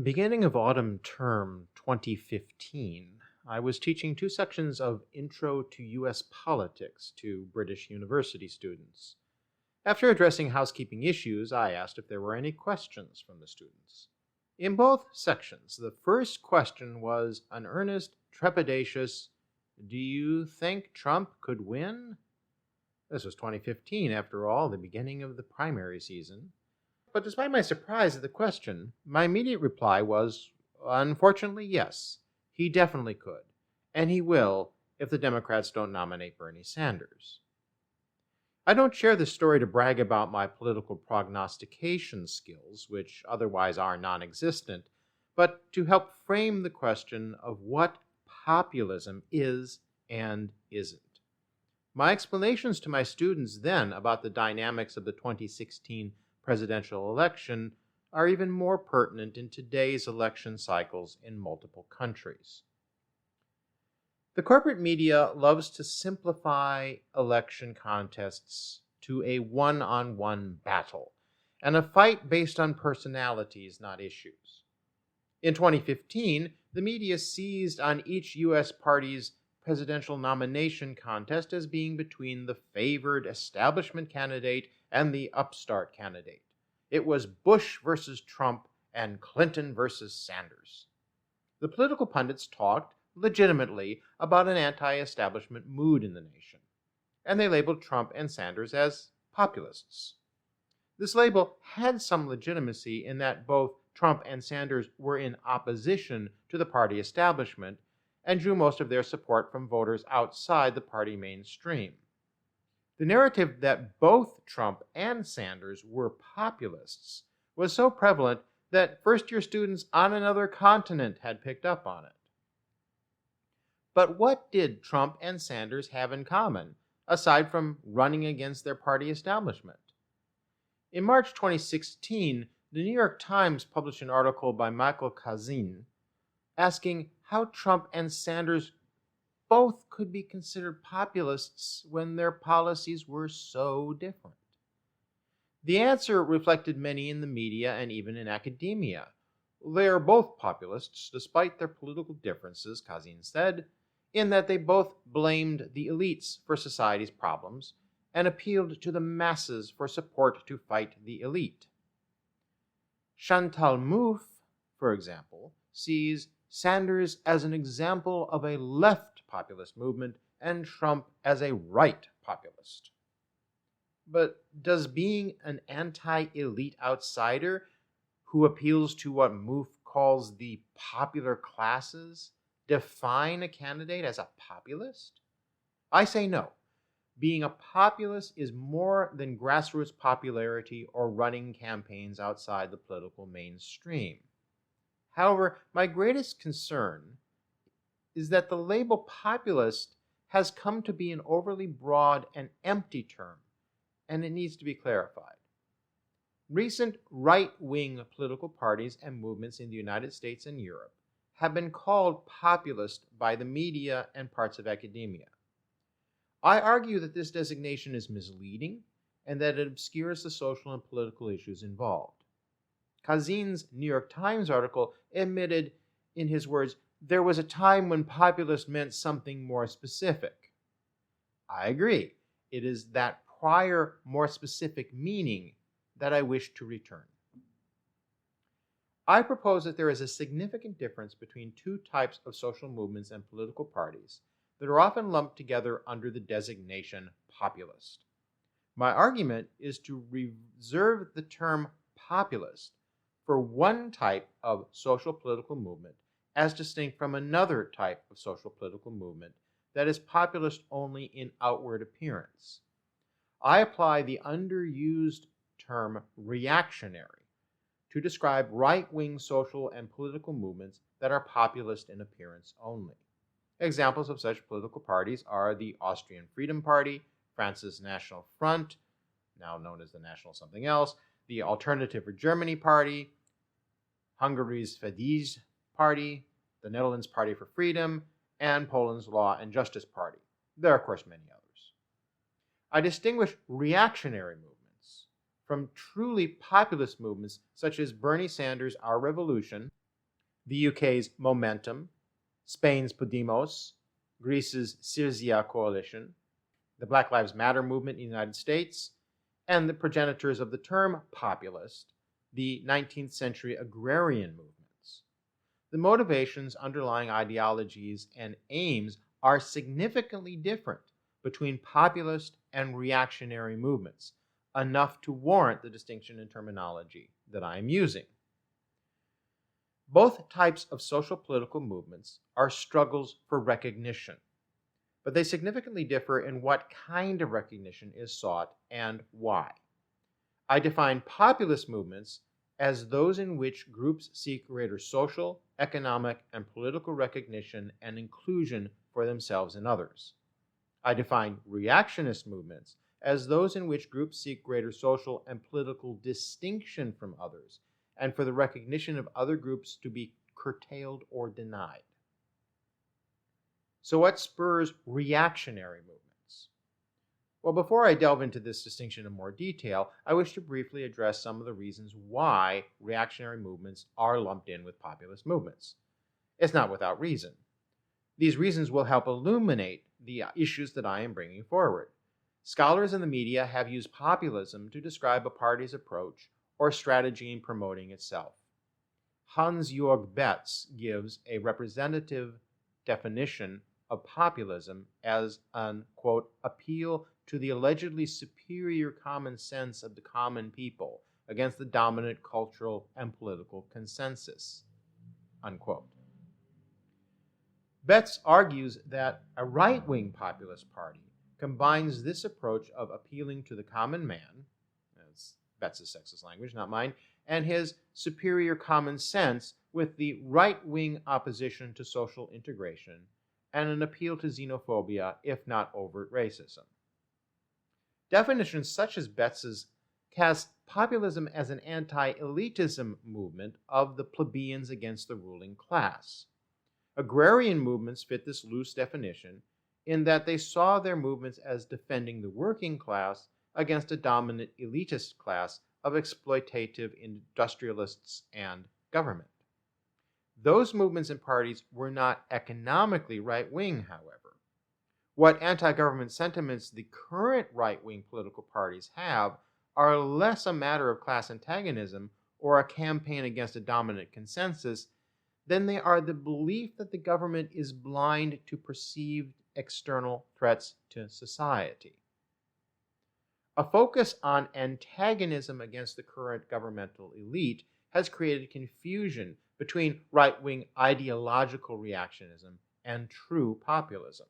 Beginning of autumn term 2015, I was teaching two sections of Intro to U.S. Politics to British university students. After addressing housekeeping issues, I asked if there were any questions from the students. In both sections, the first question was an earnest, trepidatious, "Do you think Trump could win?" This was 2015, after all, the beginning of the primary season. But despite my surprise at the question, my immediate reply was, unfortunately, yes, he definitely could, and he will if the Democrats don't nominate Bernie Sanders. I don't share this story to brag about my political prognostication skills, which otherwise are non existent, but to help frame the question of what populism is and isn't. My explanations to my students then about the dynamics of the 2016 presidential election are even more pertinent in today's election cycles in multiple countries. The corporate media loves to simplify election contests to a one-on-one battle and a fight based on personalities, not issues. In 2015, the media seized on each U.S. party's presidential nomination contest as being between the favored establishment candidate and the upstart candidate. It was Bush versus Trump and Clinton versus Sanders. The political pundits talked legitimately about an anti-establishment mood in the nation, and they labeled Trump and Sanders as populists. This label had some legitimacy in that both Trump and Sanders were in opposition to the party establishment and drew most of their support from voters outside the party mainstream. The narrative that both Trump and Sanders were populists was so prevalent that first-year students on another continent had picked up on it. But what did Trump and Sanders have in common, aside from running against their party establishment? In March 2016, the New York Times published an article by Michael Kazin asking how Trump and Sanders both could be considered populists when their policies were so different. The answer reflected many in the media and even in academia. They are both populists, despite their political differences, Kazin said, in that they both blamed the elites for society's problems and appealed to the masses for support to fight the elite. Chantal Mouffe, for example, sees Sanders as an example of a left populist movement and Trump as a right populist. But does being an anti-elite outsider who appeals to what Mouffe calls the popular classes define a candidate as a populist? I say no. Being a populist is more than grassroots popularity or running campaigns outside the political mainstream. However, my greatest concern is that the label populist has come to be an overly broad and empty term, and it needs to be clarified. Recent right-wing political parties and movements in the United States and Europe have been called populist by the media and parts of academia. I argue that this designation is misleading and that it obscures the social and political issues involved. Kazin's New York Times article admitted, in his words, there was a time when populist meant something more specific. I agree. It is that prior, more specific meaning that I wish to return. I propose that there is a significant difference between two types of social movements and political parties that are often lumped together under the designation populist. My argument is to reserve the term populist for one type of social political movement as distinct from another type of social political movement that is populist only in outward appearance. I apply the underused term reactionary to describe right-wing social and political movements that are populist in appearance only. Examples of such political parties are the Austrian Freedom Party, France's National Front, now known as the National Something Else, the Alternative for Germany Party, Hungary's Fidesz Party, the Netherlands Party for Freedom, and Poland's Law and Justice Party. There are, of course, many others. I distinguish reactionary movements from truly populist movements such as Bernie Sanders' Our Revolution the UK's Momentum, Spain's Podemos, Greece's Syriza coalition, the Black Lives Matter movement in the United States, and the progenitors of the term populist, the 19th century agrarian movements. The motivations, underlying ideologies, and aims are significantly different between populist and reactionary movements, enough to warrant the distinction in terminology that I am using. Both types of social political movements are struggles for recognition, but they significantly differ in what kind of recognition is sought and why. I define populist movements as those in which groups seek greater social, economic, and political recognition and inclusion for themselves and others. I define reactionist movements as those in which groups seek greater social and political distinction from others, and for the recognition of other groups to be curtailed or denied. So what spurs reactionary movements? Well, before I delve into this distinction in more detail, I wish to briefly address some of the reasons why reactionary movements are lumped in with populist movements. It's not without reason. These reasons will help illuminate the issues that I am bringing forward. Scholars in the media have used populism to describe a party's approach or strategy in promoting itself. Hans-Jörg Betz gives a representative definition of populism as an, quote, appeal to the allegedly superior common sense of the common people against the dominant cultural and political consensus, unquote. Betz argues that a right-wing populist party combines this approach of appealing to the common man, that's Betz's sexist language, not mine, and his superior common sense with the right-wing opposition to social integration and an appeal to xenophobia, if not overt racism. Definitions such as Betz's cast populism as an anti-elitism movement of the plebeians against the ruling class. Agrarian movements fit this loose definition in that they saw their movements as defending the working class against a dominant elitist class of exploitative industrialists and government. Those movements and parties were not economically right-wing, however. What anti-government sentiments the current right-wing political parties have are less a matter of class antagonism or a campaign against a dominant consensus than they are the belief that the government is blind to perceived external threats to society. A focus on antagonism against the current governmental elite has created confusion between right-wing ideological reactionism and true populism.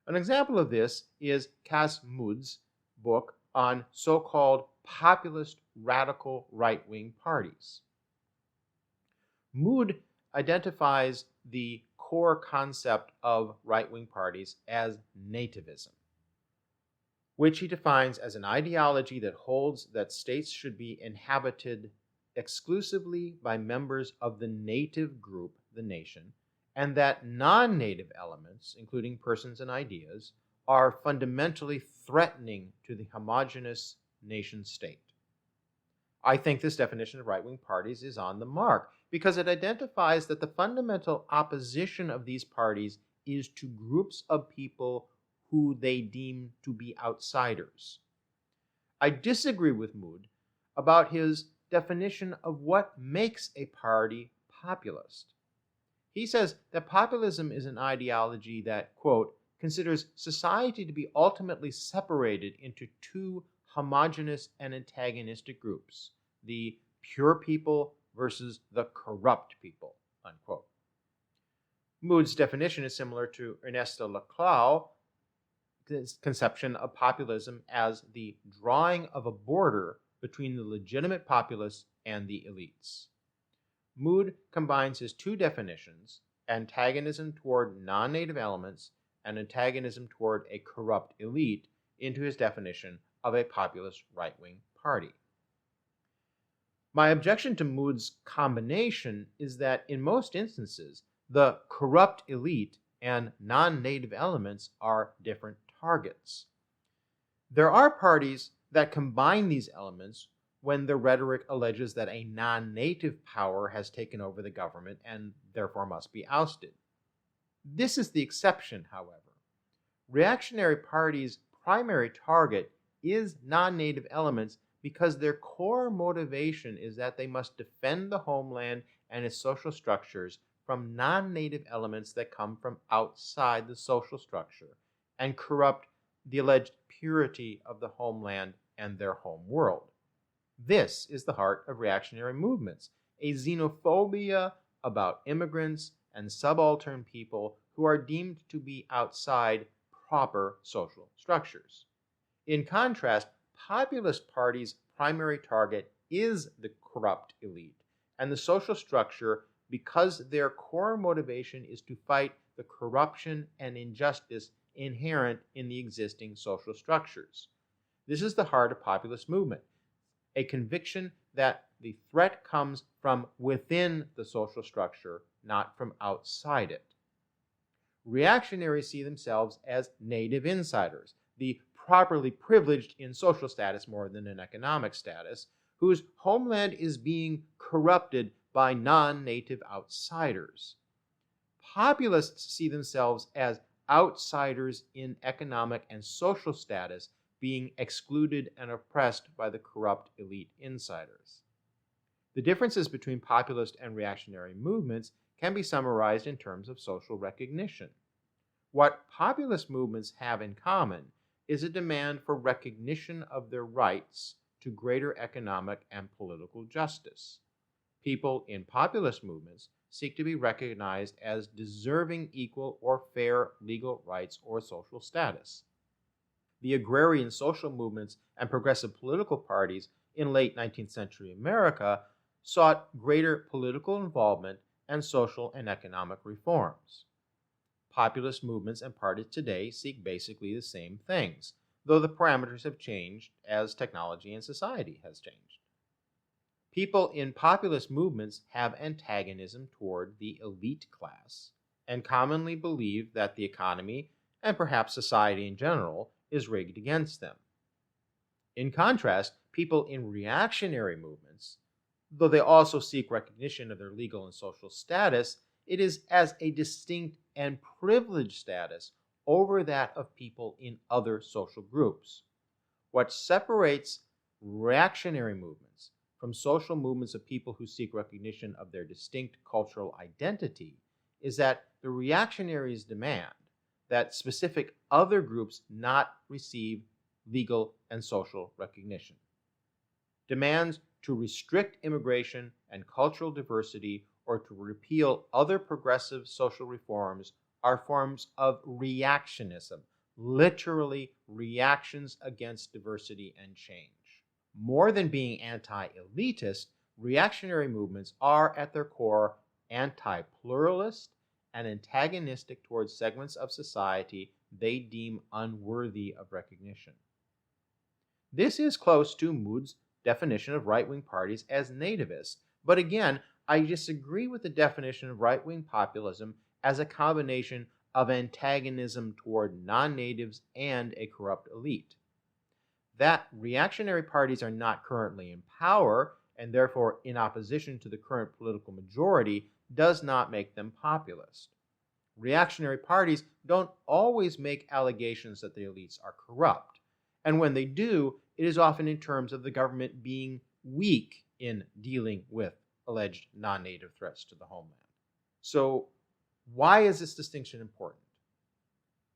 An example of this is Cas Mud's book on so-called populist radical right-wing parties. Mud identifies the core concept of right-wing parties as nativism, which he defines as an ideology that holds that states should be inhabited exclusively by members of the native group, the nation, and that non-native elements, including persons and ideas, are fundamentally threatening to the homogeneous nation-state. I think this definition of right-wing parties is on the mark because it identifies that the fundamental opposition of these parties is to groups of people who they deem to be outsiders. I disagree with Mood about his definition of what makes a party populist. He says that populism is an ideology that, quote, considers society to be ultimately separated into two homogeneous and antagonistic groups, the pure people versus the corrupt people, unquote. Mood's definition is similar to Ernesto Laclau, his conception of populism as the drawing of a border between the legitimate populace and the elites. Mood combines his two definitions, antagonism toward non-native elements and antagonism toward a corrupt elite, into his definition of a populist right-wing party. My objection to Mood's combination is that in most instances, the corrupt elite and non-native elements are different targets. There are parties that combine these elements when the rhetoric alleges that a non-native power has taken over the government and therefore must be ousted. This is the exception, however. Reactionary parties' primary target is non-native elements because their core motivation is that they must defend the homeland and its social structures from non-native elements that come from outside the social structure and corrupt the alleged purity of the homeland and their home world. This is the heart of reactionary movements, a xenophobia about immigrants and subaltern people who are deemed to be outside proper social structures. In contrast, populist parties' primary target is the corrupt elite and the social structure because their core motivation is to fight the corruption and injustice inherent in the existing social structures. This is the heart of populist movement, a conviction that the threat comes from within the social structure, not from outside it. Reactionaries see themselves as native insiders, the properly privileged in social status more than in economic status, whose homeland is being corrupted by non-native outsiders. Populists see themselves as outsiders in economic and social status, being excluded and oppressed by the corrupt elite insiders. The differences between populist and reactionary movements can be summarized in terms of social recognition. What populist movements have in common is a demand for recognition of their rights to greater economic and political justice. People in populist movements seek to be recognized as deserving equal or fair legal rights or social status. The agrarian social movements and progressive political parties in late 19th century America sought greater political involvement and social and economic reforms. Populist movements and parties today seek basically the same things, though the parameters have changed as technology and society has changed. People in populist movements have antagonism toward the elite class and commonly believe that the economy, and perhaps society in general, is rigged against them. In contrast, people in reactionary movements, though they also seek recognition of their legal and social status, it is as a distinct and privileged status over that of people in other social groups. What separates reactionary movements from social movements of people who seek recognition of their distinct cultural identity is that the reactionaries demand that specific other groups not receive legal and social recognition. Demands to restrict immigration and cultural diversity or to repeal other progressive social reforms are forms of reactionism, literally reactions against diversity and change. More than being anti-elitist, reactionary movements are at their core anti-pluralist and antagonistic towards segments of society they deem unworthy of recognition. This is close to Mood's definition of right-wing parties as nativist, but again, I disagree with the definition of right-wing populism as a combination of antagonism toward non-natives and a corrupt elite. That reactionary parties are not currently in power and therefore in opposition to the current political majority does not make them populist. Reactionary parties don't always make allegations that the elites are corrupt, and when they do, it is often in terms of the government being weak in dealing with alleged non-native threats to the homeland. So, why is this distinction important?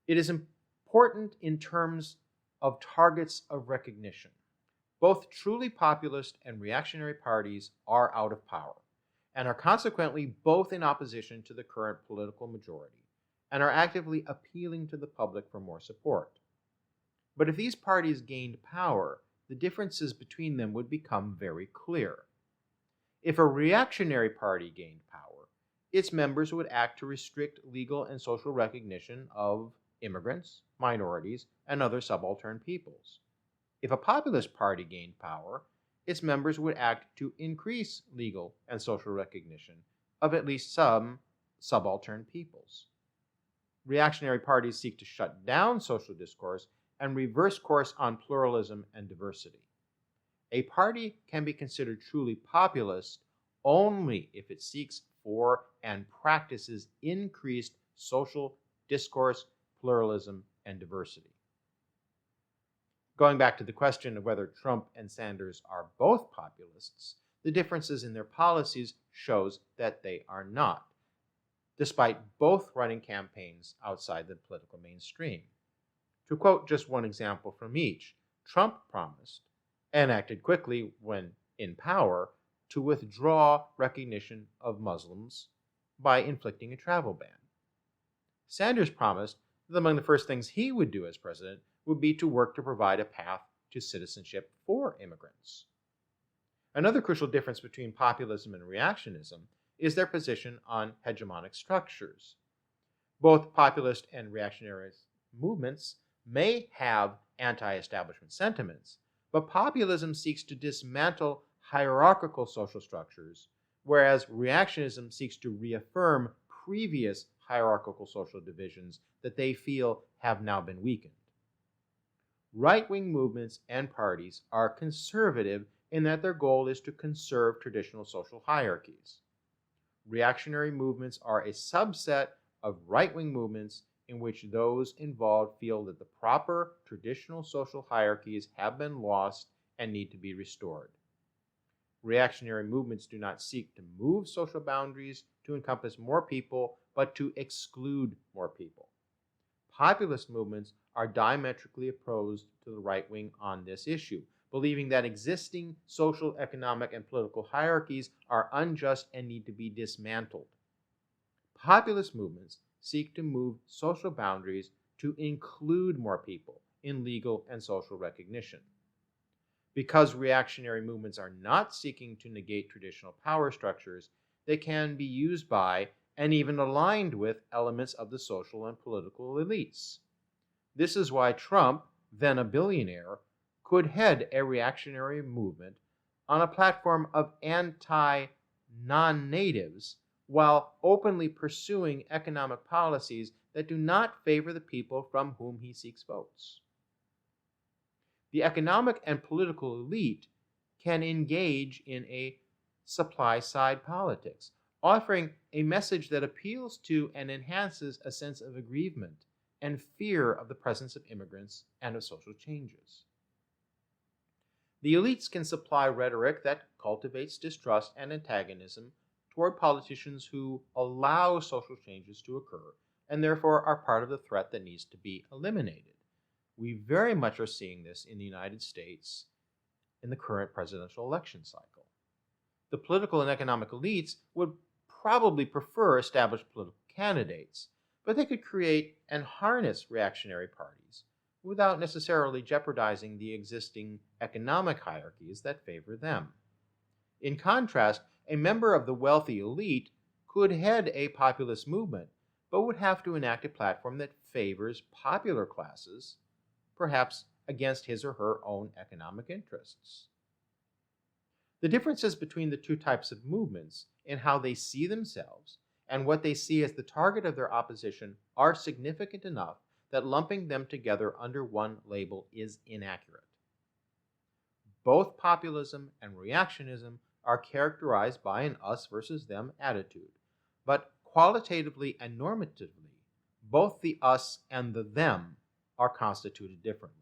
It is important in terms of targets of recognition. Both truly populist and reactionary parties are out of power and are consequently both in opposition to the current political majority and are actively appealing to the public for more support. But if these parties gained power, the differences between them would become very clear. If a reactionary party gained power, its members would act to restrict legal and social recognition of immigrants, minorities, and other subaltern peoples. If a populist party gained power, its members would act to increase legal and social recognition of at least some subaltern peoples. Reactionary parties seek to shut down social discourse and reverse course on pluralism and diversity. A party can be considered truly populist only if it seeks for and practices increased social discourse, pluralism, and diversity. Going back to the question of whether Trump and Sanders are both populists, the differences in their policies shows that they are not, despite both running campaigns outside the political mainstream. To quote just one example from each, Trump promised, and acted quickly when in power, to withdraw recognition of Muslims by inflicting a travel ban. Sanders promised that among the first things he would do as president would be to work to provide a path to citizenship for immigrants. Another crucial difference between populism and reactionism is their position on hegemonic structures. Both populist and reactionary movements may have anti-establishment sentiments, but populism seeks to dismantle hierarchical social structures, whereas reactionism seeks to reaffirm previous hierarchical social divisions that they feel have now been weakened. Right-wing movements and parties are conservative in that their goal is to conserve traditional social hierarchies. Reactionary movements are a subset of right-wing movements in which those involved feel that the proper traditional social hierarchies have been lost and need to be restored. Reactionary movements do not seek to move social boundaries to encompass more people, but to exclude more people. Populist movements are diametrically opposed to the right wing on this issue, believing that existing social, economic, and political hierarchies are unjust and need to be dismantled. Populist movements seek to move social boundaries to include more people in legal and social recognition. Because reactionary movements are not seeking to negate traditional power structures, they can be used by and even aligned with elements of the social and political elites. This is why Trump, then a billionaire, could head a reactionary movement on a platform of anti-non-natives while openly pursuing economic policies that do not favor the people from whom he seeks votes. The economic and political elite can engage in a supply-side politics, offering a message that appeals to and enhances a sense of aggrievement and fear of the presence of immigrants and of social changes. The elites can supply rhetoric that cultivates distrust and antagonism toward politicians who allow social changes to occur and therefore are part of the threat that needs to be eliminated. We very much are seeing this in the United States in the current presidential election cycle. The political and economic elites would probably prefer established political candidates, but they could create and harness reactionary parties without necessarily jeopardizing the existing economic hierarchies that favor them. In contrast, a member of the wealthy elite could head a populist movement, but would have to enact a platform that favors popular classes, perhaps against his or her own economic interests. The differences between the two types of movements in how they see themselves and what they see as the target of their opposition are significant enough that lumping them together under one label is inaccurate. Both populism and reactionism are characterized by an us versus them attitude, but qualitatively and normatively, both the us and the them are constituted differently.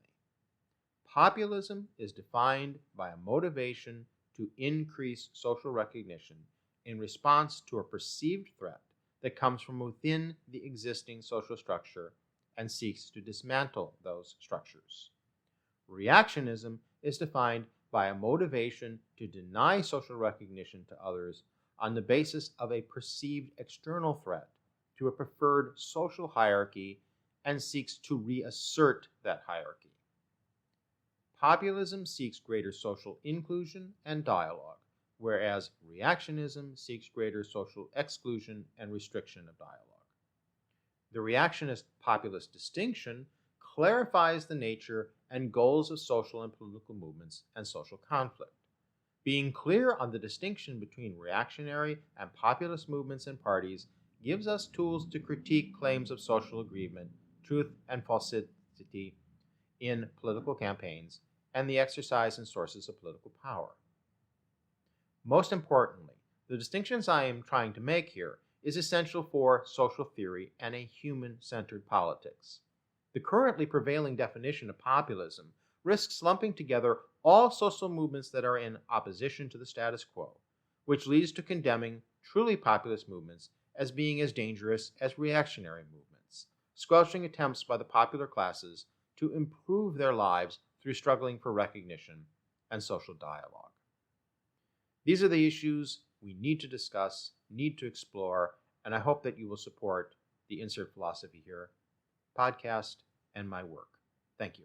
Populism is defined by a motivation to increase social recognition in response to a perceived threat that comes from within the existing social structure and seeks to dismantle those structures. Reactionism is defined by a motivation to deny social recognition to others on the basis of a perceived external threat to a preferred social hierarchy and seeks to reassert that hierarchy. Populism seeks greater social inclusion and dialogue, whereas reactionism seeks greater social exclusion and restriction of dialogue. The reactionist-populist distinction clarifies the nature and goals of social and political movements and social conflict. Being clear on the distinction between reactionary and populist movements and parties gives us tools to critique claims of social agreement, truth, and falsity in political campaigns, and the exercise and sources of political power. Most importantly, the distinctions I am trying to make here is essential for social theory and a human-centered politics. The currently prevailing definition of populism risks lumping together all social movements that are in opposition to the status quo, which leads to condemning truly populist movements as being as dangerous as reactionary movements, squelching attempts by the popular classes to improve their lives through struggling for recognition and social dialogue. These are the issues we need to discuss, need to explore, and I hope that you will support the Insert Philosophy Here podcast and my work. Thank you.